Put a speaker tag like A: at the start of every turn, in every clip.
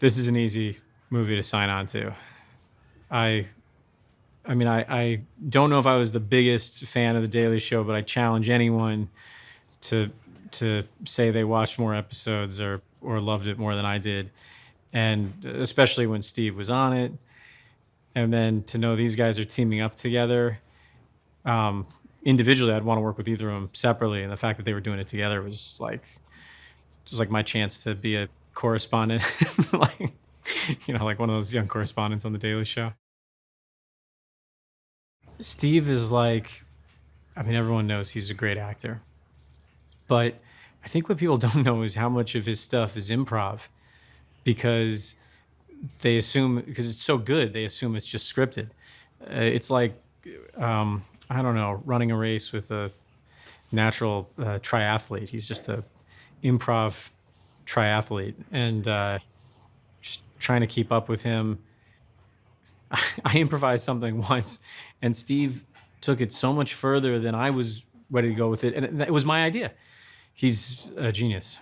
A: This is an easy movie to sign on to. I I don't know if I was the biggest fan of The Daily Show, but I challenge anyone to say they watched more episodes or loved it more than I did. And especially when Steve was on it. And then to know these guys are teaming up together. Um, Individually, I'd want to work with either of them separately. And the fact that they were doing it together was like my chance to be a correspondent, like, like one of those young correspondents on The Daily Show. Steve is like, I mean, everyone knows he's a great actor, but I think what people don't know is how much of his stuff is improv because they assume, because it's so good, they assume it's just scripted. It's like, I don't know, running a race with a natural triathlete. He's just a improv triathlete, and just trying to keep up with him. I improvised something once, and Steve took it so much further than I was ready to go with it, and it was my idea. He's a genius.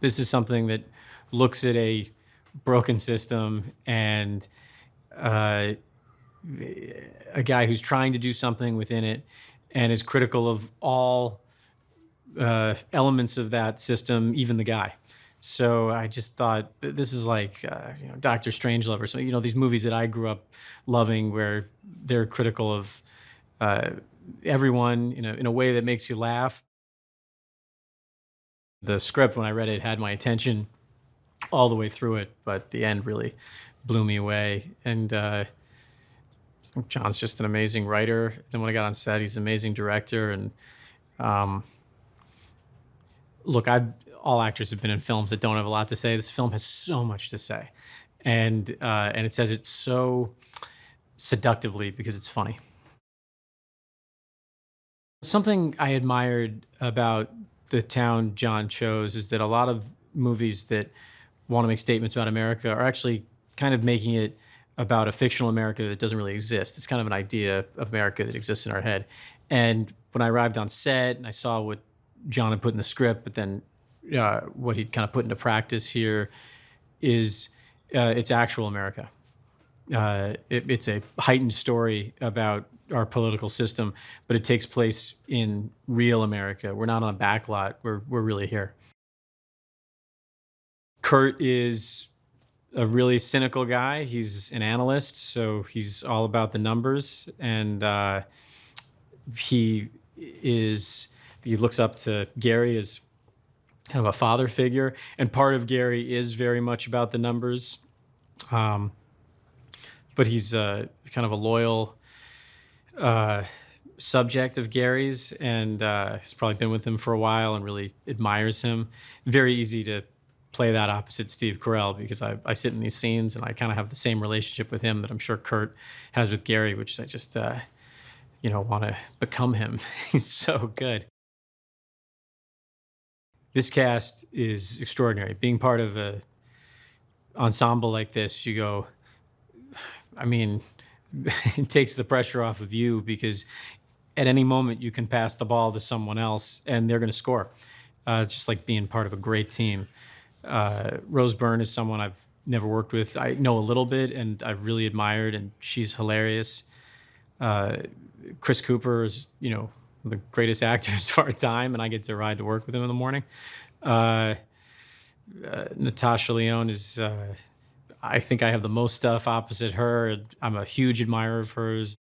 A: This is something that looks at a broken system and uh, a guy who's trying to do something within it and is critical of all elements of that system, even the guy. So I just thought this is like Doctor Strangelove or something. These movies that I grew up loving, where they're critical of uh, everyone in a way that makes you laugh. The script, when I read it, had my attention all the way through it, but the end really blew me away. And John's just an amazing writer. Then when I got on set, he's an amazing director. And um, look, all actors have been in films that don't have a lot to say. This film has so much to say, and it says it so seductively because it's funny. Something I admired about the town John chose is that a lot of movies that want to make statements about America are actually kind of making it about a fictional America that doesn't really exist. It's kind of an idea of America that exists in our head. And when I arrived on set and I saw what John had put in the script, but then what he'd kind of put into practice here is it's actual America. It's a heightened story about our political system, but it takes place in real America. We're not on a backlot. We're really here. Kurt is a really cynical guy. He's an analyst, so he's all about the numbers, and he he looks up to Gary as kind of a father figure, and part of Gary is very much about the numbers, um, but he's kind of a loyal uh, subject of Gary's, and has probably been with him for a while and really admires him. Very easy to play that opposite Steve Carell because I sit in these scenes and I kind of have the same relationship with him that I'm sure Kurt has with Gary, which I just want to become him. He's so good. This cast is extraordinary. Being part of a ensemble like this, you go, I mean, it takes the pressure off of you because at any moment you can pass the ball to someone else and they're going to score. It's just like being part of a great team. Rose Byrne is someone I've never worked with. I know a little bit and I've really admired, and she's hilarious. Chris Cooper is, one of the greatest actors of our time, and I get to ride to work with him in the morning. Uh, Natasha Lyonne is, I think I have the most stuff opposite her. I'm a huge admirer of hers.